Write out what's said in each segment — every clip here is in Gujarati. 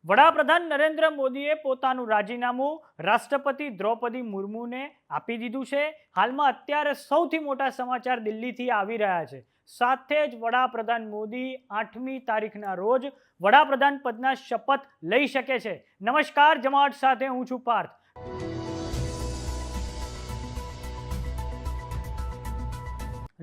વડાપ્રધાન નરેન્દ્ર મોદીએ પોતાનું રાજીનામું રાષ્ટ્રપતિ દ્રૌપદી મુર્મુને આપી દીધું છે। હાલમાં અત્યારે સૌથી મોટા સમાચાર દિલ્હીથી આવી રહ્યા છે। સાથે જ વડાપ્રધાન મોદી 8મી તારીખના રોજ વડાપ્રધાન પદના શપથ લઈ શકે છે। નમસ્કાર, જમાવટ સાથે હું છું પાર્થ।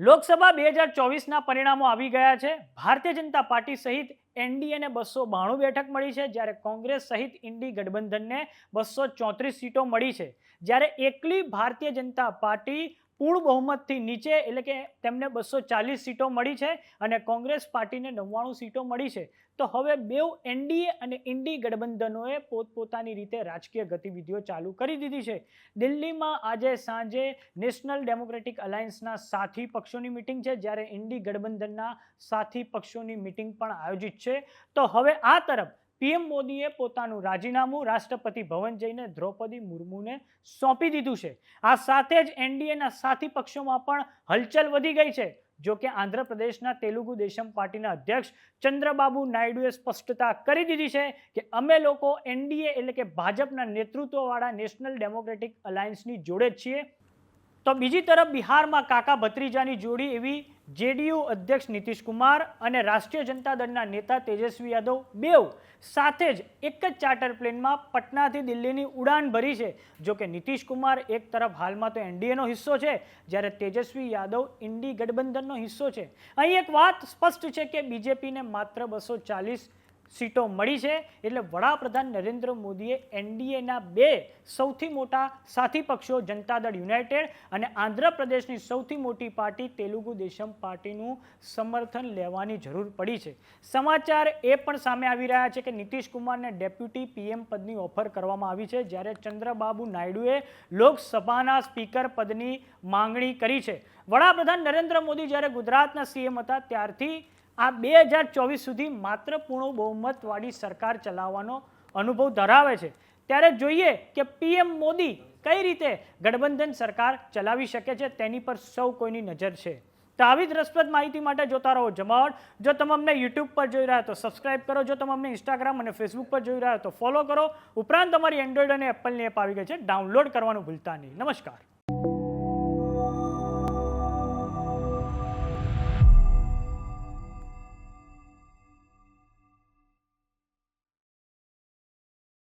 લોકસભા 2024ના પરિણામો આવી ગયા છે। ભારતીય જનતા પાર્ટી સહિત એનડીએને 292 બેઠક મળી છે, જ્યારે કોંગ્રેસ સહિત ઇન્ડી ગઠબંધનને 234 સીટો મળી છે। જ્યારે એકલી ભારતીય જનતા પાર્ટી પૂર્ણ બહુમતથી નીચે એટલે કે તેમને 240 સીટો મળી છે અને કોંગ્રેસ પાર્ટીને 99 સીટો મળી છે। તો હવે બેઉ એનડીએ અને ઇન્ડી ગઠબંધનોએ પોતપોતાની રીતે રાજકીય ગતિવિધિઓ ચાલુ કરી દીધી છે। દિલ્હીમાં આજે સાંજે નેશનલ ડેમોક્રેટિક અલાયન્સના સાથી પક્ષોની મિટિંગ છે, જ્યારે ઇન્ડી ગઠબંધનના સાથી પક્ષોની મિટિંગ પણ આયોજિત છે। તો હવે આ તરફ પીએમ મોદીએ પોતાનું રાજીનામું રાષ્ટ્રપતિ ભવન જઈને દ્રૌપદી મુર્મુને સોંપી દીધું છે। આ સાથે જ એનડીએના સાથી પક્ષોમાં પણ હલચલ વધી ગઈ છે। જો કે આંધ્રપ્રદેશના તેલુગુ દેશમ પાર્ટીના અધ્યક્ષ ચંદ્રબાબુ નાયડુએ સ્પષ્ટતા કરી દીધી છે કે અમે લોકો એનડીએ એટલે કે ભાજપના નેતૃત્વવાળા નેશનલ ડેમોક્રેટિક અલાયન્સની જોડે જ છીએ। તો બીજી તરફ બિહારમાં કાકા ભત્રીજાની જોડી એવી જેડીયુ અધ્યક્ષ નીતિશ કુમાર અને રાષ્ટ્રીય જનતા દળના નેતા તેજસ્વી યાદવ બેઉ સાથે જ એક જ ચાર્ટર પ્લેનમાં પટનાથી દિલ્હીની ઉડાન ભરી છે। જો કે નીતિશ કુમાર એક તરફ હાલમાં તો એનડીએનો હિસ્સો છે, જ્યારે તેજસ્વી યાદવ ઇન્ડી ગઠબંધનનો હિસ્સો છે। અહીં એક વાત સ્પષ્ટ છે કે બીજેપીને માત્ર 240 સીટો મળી છે, એટલે વડાપ્રધાન નરેન્દ્ર મોદીએ એનડીએના બે સૌથી મોટા સાથી પક્ષો જનતા દળ યુનાઇટેડ અને આંધ્રપ્રદેશની સૌથી મોટી પાર્ટી તેલુગુ દેશમ પાર્ટીનું સમર્થન લેવાની જરૂર પડી છે। સમાચાર એ પણ સામે આવી રહ્યા છે કે નીતિશ કુમારને ડેપ્યુટી પીએમ પદની ઓફર કરવામાં આવી છે, જ્યારે ચંદ્રબાબુ નાયડુએ લોકસભાના સ્પીકર પદની માંગણી કરી છે। વડાપ્રધાન નરેન્દ્ર મોદી જ્યારે ગુજરાતના સીએમ હતા ત્યારથી આ 2024 સુધી માત્ર પૂર્ણ બહુમતવાળી સરકાર ચલાવવાનો અનુભવ ધરાવે છે। ત્યારે જોઈએ કે પીએમ મોદી કઈ રીતે ગઠબંધન સરકાર ચલાવી શકે છે, તેની પર સૌ કોઈની નજર છે। તો આવી જ રસપ્રદ માહિતી માટે જોતા રહો જમાવટ। જો તમે અમને યુટ્યુબ પર જોઈ રહ્યા તો સબસ્ક્રાઇબ કરો, જો તમે અમને ઇન્સ્ટાગ્રામ અને ફેસબુક પર જોઈ રહ્યા તો ફોલો કરો। ઉપરાંત તમારી એન્ડ્રોઈડ અને એપલની એપ આવી ગઈ છે, ડાઉનલોડ કરવાનું ભૂલતા નહીં। નમસ્કાર।